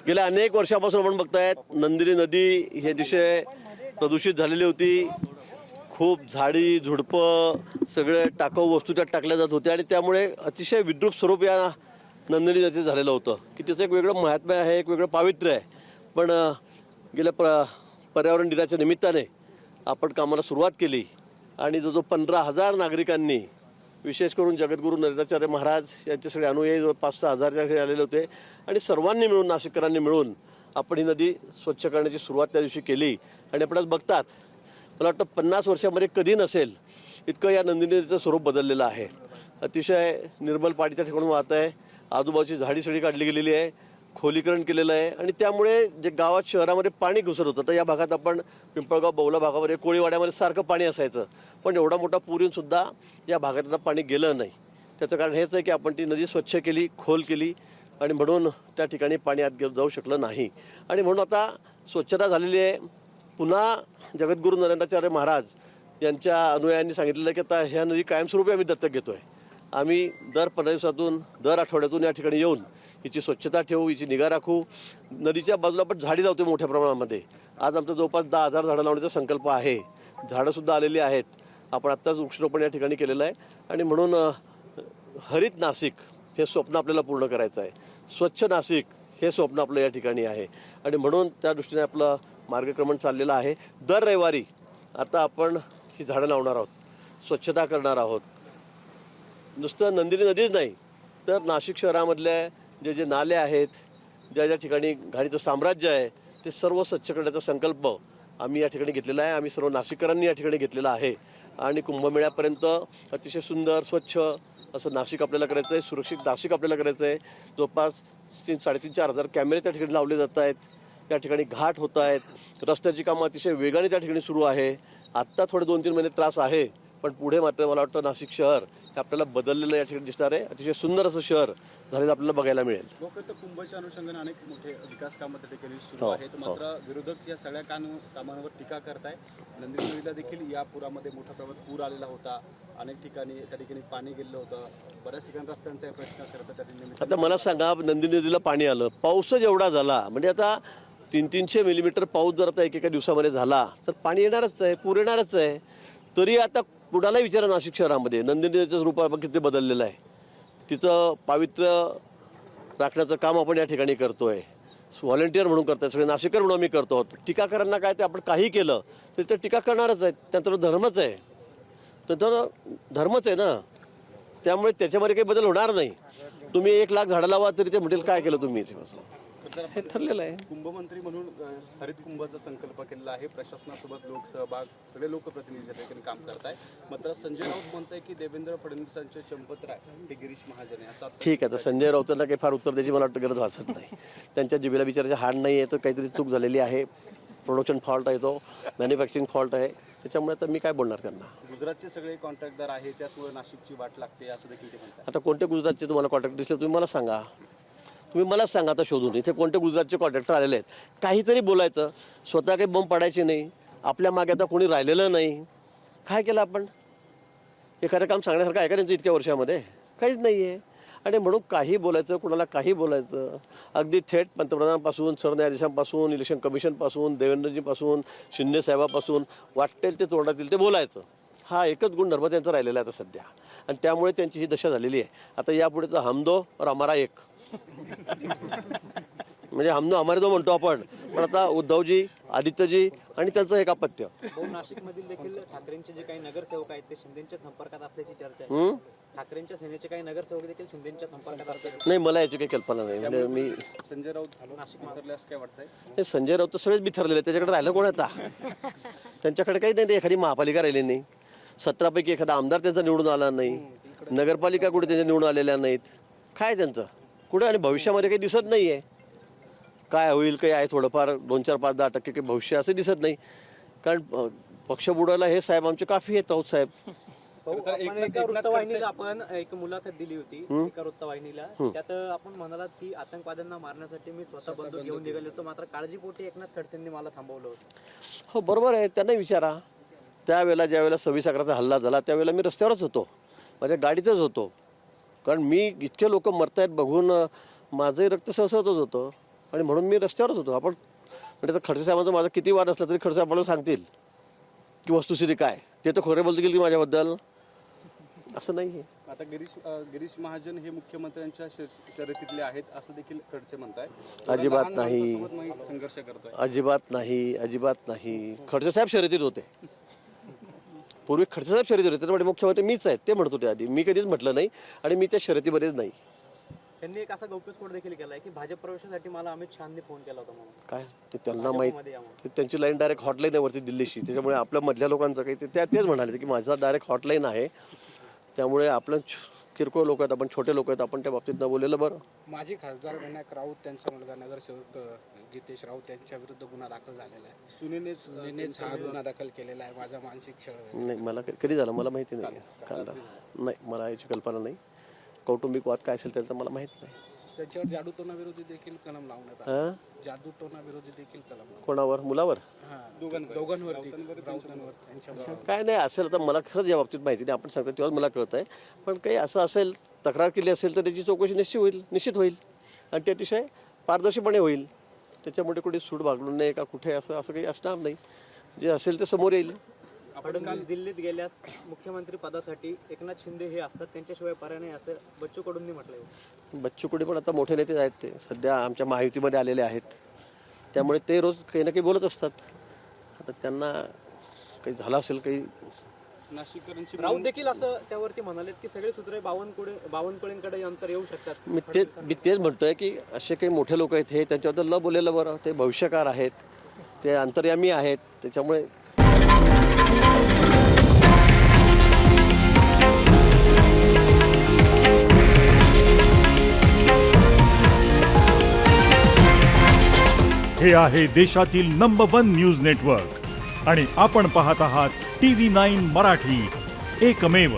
गेल्या अनेक वर्षापासून आपण बघतायत नंदिनी नदी ही अतिशय प्रदूषित झालेली होती. खूप झाडी झुडपं सगळे टाकाऊ वस्तू त्यात टाकल्या जात होत्या आणि त्यामुळे अतिशय विद्रूप स्वरूप या नंदिनी नदीचं झालेलं होतं की त्याचं एक वेगळं महात्म्य आहे, एक वेगळं पावित्र्य आहे. पण गेल्या पर्यावरण दिनाच्या निमित्ताने आपण कामाला सुरुवात केली आणि जो 15,000 नागरिकांनी विशेष करून जगद्गुरू नरेंद्राचार्य महाराज यांचे सगळे अनुयायी 5-6 हजारच्या घरी आलेले होते आणि सर्वांनी मिळून नाशिककरांनी मिळून आपण ही नदी स्वच्छ करण्याची सुरुवात त्या दिवशी केली. आणि आपण आज बघतात मला वाटतं 50 वर्षामध्ये कधी नसेल इतकं या नंदिनी नदीचं स्वरूप बदललेलं आहे. अतिशय निर्मल पाणी त्या ठिकाणी वाहत आहे. आजूबाजूची झाडी सगळी काढली गेलेली आहे, खोलीकरण केलेलं आहे आणि त्यामुळे जे गावात शहरामध्ये पाणी घुसत होतं तर या भागात आपण पिंपळगाव बौला भागामध्ये कोळीवाड्यामध्ये सारखं पाणी असायचं. पण एवढा मोठा पूर येऊनसुद्धा या भागात पाणी गेलं नाही. त्याचं कारण हेच आहे की आपण ती नदी स्वच्छ केली, खोल केली आणि म्हणून त्या ठिकाणी पाणी आत जाऊ शकलं नाही. आणि म्हणून आता स्वच्छता झालेली आहे. पुन्हा जगद्गुरू नरेंद्राचार्य महाराज यांच्या अनुयायांनी सांगितलेलं की आता ह्या नदी कायमस्वरूपी आम्ही दत्तक घेतो आहे. आम्ही दर 15 दिवसातून दर आठवड्यातून या ठिकाणी येऊन हिची स्वच्छता ठेवू, हिची निगा राखू. नदीच्या बाजूला आपण झाडी लावतो मोठ्या प्रमाणामध्ये. आज आमचा जवळपास 10,000 झाडं लावण्याचा संकल्प आहे. झाडंसुद्धा आलेली आहेत. आपण आत्ताच वृक्षारोपण या ठिकाणी केलेलं आहे आणि म्हणून हरित नाशिक हे स्वप्न आपल्याला पूर्ण करायचं आहे. स्वच्छ नाशिक हे स्वप्न आपलं या ठिकाणी आहे आणि म्हणून त्या दृष्टीने आपलं मार्गक्रमण चाललेलं आहे. दर रविवारी आता आपण ही झाडं लावणार आहोत, स्वच्छता करणार आहोत. नुसतं नंदिनी नदीच नाही तर नाशिक शहरामधल्या जे जे नाले आहेत, ज्या ज्या ठिकाणी घाणीचं साम्राज्य आहे ते सर्व स्वच्छ करण्याचा संकल्प आम्ही या ठिकाणी घेतलेला आहे. आम्ही सर्व नाशिककरांनी या ठिकाणी घेतलेला आहे आणि कुंभमेळ्यापर्यंत अतिशय सुंदर स्वच्छ असं नाशिक आपल्याला करायचं आहे. सुरक्षित नाशिक आपल्याला करायचं आहे. जवळपास 3-4.5 हजार कॅमेरे त्या ठिकाणी लावले जात आहेत. या ठिकाणी घाट होत आहेत. रस्त्याची कामं अतिशय वेगाने त्या ठिकाणी सुरू आहे. आत्ता थोडे 2-3 महिने त्रास आहे पण पुढे मात्र मला वाटतं नाशिक शहर हे आपल्याला बदललेलं या ठिकाणी दिसणार आहे. अतिशय सुंदर असं शहर झालेलं आपल्याला बघायला मिळेल. लोक तर कुंभच्या अनुषंगाने अनेक मोठे विकास कामं त्या ठिकाणी सुरू आहेत. मात्र विरोधक या सगळ्या कामांवर टीका करताय. नंदिनी नदीला देखील या पुरामध्ये मोठ्या प्रमाणात पूर आलेला होता. अनेक ठिकाणी त्या ठिकाणी पाणी गेलं होतं. बऱ्याच ठिकाणी रस्त्यांचा प्रश्न करतात त्या ठिकाणी. आता मला सांगा नंदिनी नदीला पाणी आलं, पाऊसच एवढा झाला म्हणजे आता 300-300 मिलीमीटर पाऊस जर आता एकेका दिवसामध्ये झाला तर पाणी येणारच आहे, पूर येणारच आहे. तरी आता कुणालाही विचारा नाशिक शहरामध्ये नंदिनी नदीचं रूप किती बदललेलं आहे. तिचं पावित्र्य राखण्याचं काम आपण या ठिकाणी करतोय. व्हॉलेंटियर म्हणून करतोय, सगळे नाशिकर म्हणून आम्ही करतो आहोत. टीकाकारांना काय ते आपण काही केलं तरी ते टीका करणारच आहेत. त्यांचा धर्मच आहे, त्यांचा धर्मच आहे ना. त्यामुळे त्याच्यामध्ये काही बदल होणार नाही. तुम्ही 1 लाख झाडं लावा तरी ते म्हणतील काय केलं तुम्ही, हे ठरलेलं आहे. कुंभमंत्री म्हणून हरित कुंभाचा संकल्प केलेला आहे. प्रशासनासोबत लोकसहभाग सगळे लोकप्रतिनिधी त्या ठिकाणी काम करताय. मात्र संजय राऊत म्हणताय की देवेंद्र फडणवीसांचे चंपतराय हे गिरीश महाजन आहे असं. ठीक आहे, तर संजय राऊतांना काही फार उत्तर द्यायची मला वाटतं गरज भासत नाही. त्यांच्या जिभेला विचारायची हाड नाही आहे. तो काहीतरी चूक झालेली आहे. प्रोडक्शन फॉल्ट आहे, तो मॅन्युफॅक्चरिंग फॉल्ट आहे. त्याच्यामुळे आता मी काय बोलणार त्यांना. गुजरातचे सगळे कॉन्ट्रॅक्टदार आहे त्याचमुळे नाशिकची वाट लागते असं देखील ते म्हणतात. आता कोणते गुजरातचे तुम्हाला कॉन्ट्रॅक्ट दिसले तुम्ही मला सांगा. तुम्ही मला सांगा आता शोधून इथे कोणते गुजरातचे कॉन्ट्रॅक्टर आलेले आहेत. काहीतरी बोलायचं, स्वतः काही बॉम्ब पाडायचे नाही. आपल्या मागे आता कोणी राहिलेलं नाही. काय केलं आपण? एखादं काम सांगण्यासारखं आहे का त्यांचं इतक्या वर्षामध्ये? काहीच नाही आहे. आणि म्हणून काही बोलायचं, कुणाला काही बोलायचं. अगदी थेट पंतप्रधानांपासून, सरन्यायाधीशांपासून, इलेक्शन कमिशनपासून, देवेंद्रजीपासून, शिंदे साहेबापासून वाटेल ते तोंडातील ते बोलायचं. हा एकच गुणधर्म त्यांचा राहिलेला आहे आता सध्या आणि त्यामुळे त्यांची ही दशा झालेली आहे. आता यापुढे तर हम दो और हमारा एक म्हणजे हम दो हमारे दो म्हणतो आपण, पण आता उद्धवजी, आदित्यजी आणि त्यांचं एक अपत्य. नाशिकमधील देखील ठाकरेंचे जे काही नगरसेवक आहेत ते शिंदेच्या संपर्कात असल्याची चर्चा आहे. ठाकरेंच्या सेनेचे काही नगरसेवक देखील शिंदेच्या संपर्कात असतात. नाही, मला याची काही कल्पना नाही. म्हणजे मी संजय राऊत नाशिक मारल्यास काय वाटतंय? हे संजय राऊत तर सगळेच बिथरलेले. त्याच्याकडे राहिलं कोण आता? त्यांच्याकडे काही नाही. एखादी महापालिका राहिली नाही. 17 पैकी एखादा आमदार त्यांचा निवडून आला नाही. नगरपालिका कुठे त्यांच्या निवडून आलेल्या नाहीत. काय त्यांचं कुठे? आणि भविष्यामध्ये काही दिसत नाही आहे. काय होईल काही आहे थोडंफार 2-4-5-10% काही भविष्य असं दिसत नाही. कारण पक्ष बुडायला हे साहेब आमचे काफी आहेत. राऊत साहेब एका वृत्तवाहिनीला आपण एक मुलाखत दिली होती एका वृत्तवाहिनीला. त्यात आपण म्हणालात की आतंकवाद्यांना मारण्यासाठी मी स्वतः बंदूक घेऊन निघालो होतो, मात्र काळजीपोटी एकनाथ खडसेंनी मला थांबवलं होतं. हो, बरोबर आहे. त्यांना विचारा. त्यावेळेला ज्यावेळेला 26 अकराचा हल्ला झाला त्यावेळेला मी रस्त्यावरच होतो, माझ्या गाडीतच होतो. कारण मी इतके लोक मरतायत बघून माझंही रक्त सळसळतच होतं. आणि म्हणून मी रस्त्यावरच होतो. आपण म्हणजे आता खडसे साहेबांचा माझा किती वाद असला तरी खडसे साहेब मला सांगतील की वस्तुस्थिती काय, ते तर खोरे बोलतील की माझ्याबद्दल, असं नाही आहे. आता गिरीश महाजन हे मुख्यमंत्र्यांच्या शर्यतीतले आहेत असं देखील खडसे म्हणताय. अजिबात लहान नाही. माणसासोबत मी संघर्ष करतोय. अजिबात नाही, अजिबात नाही. खडसे साहेब शर्यतीत होते. पूर्वी खडसे साहेब शर्यतीत होते, त्यामुळे मुख्यमंत्री मीच आहे ते म्हणत होते आधी. मी कधीच म्हटलं नाही आणि मी त्या शर्यतीमध्येच नाही. त्यांनी एक असा गौप्यस्फोट देखील केलाय की भाजप प्रवेशासाठी मला अमित शहानी फोन केला होता म्हणून. काय ते त्यांना माहीत. मध्ये यावं. ते त्यांची लाईन डायरेक्ट हॉटलाईन आहे वरती दिल्लीशी, त्याच्यामुळे आपल्या मधल्या लोकांचं काही ते तेच म्हणाले की माझा डायरेक्ट हॉटलाईन आहे, त्यामुळे आपलं किरकोळ लोक आहेत, आपण छोटे लोक आहेत, आपण त्या बाबतीत न बोललेलं बरं. माजी खासदार विनायक राऊत त्यांचा मुलगा नगरसेवक गीतेश राऊत यांच्या विरुद्ध गुन्हा दाखल झालेला आहे. सुनीनेच हा गुन्हा दाखल केलेला आहे. माझा मानसिक छळ वगैरे. नाही, मला कधी झालं मला माहिती नाही. काल नाही, मला याची कल्पना नाही. कौटुंबिक वाद काय असेल त्याचं मला माहीत नाही. त्याच्यावर जादूटोना विरोधी देखील कलम लावण्यात आला. हां, जादूटोना विरोधी देखील कलम लावण्यात कोणावर? मुलावर? आला. दोघांवरती राऊतांवर त्यांच्यावर. काय नाही असेल तर मला खरंच या बाबतीत माहिती नाही. आपण सांगतो तेव्हाच मला कळत आहे. पण काही असं असेल, तक्रार केली असेल तर त्याची चौकशी निश्चित होईल आणि ते अतिशय पारदर्शीपणे होईल. त्याच्यामुळे कुठे सूड भागलू नये का कुठे असं काही असणार नाही. जे असेल ते समोर येईल. फडणवीस दिल्लीत गेल्यास मुख्यमंत्री पदासाठी एकनाथ शिंदे हे असतात, त्यांच्याशिवाय पर्याय नाही असं बच्चू कडूंनी म्हटलंय. बच्चू कडे पण आता मोठे नेते आहेत, ते सध्या आमच्या महायुतीमध्ये आलेले आहेत, त्यामुळे ते रोज काही ना काही बोलत असतात. आता त्यांना काही झालं असेल काही. नाशिककरांची राऊत देखील असं त्यावरती म्हणाले की सगळे सूत्र बावनकुळेंकडे अंतर येऊ शकतात. मी तेच म्हणतोय की असे काही मोठे लोक आहेत, हे त्यांच्याबद्दल न बोललेलं बरं. ते भविष्यकार आहेत, ते अंतर्यामी आहेत, त्याच्यामुळे हे आहे देशातील नंबर 1 न्यूज नेटवर्क आणि आपण पाहत आहात TV9 मराठी, एकमेव.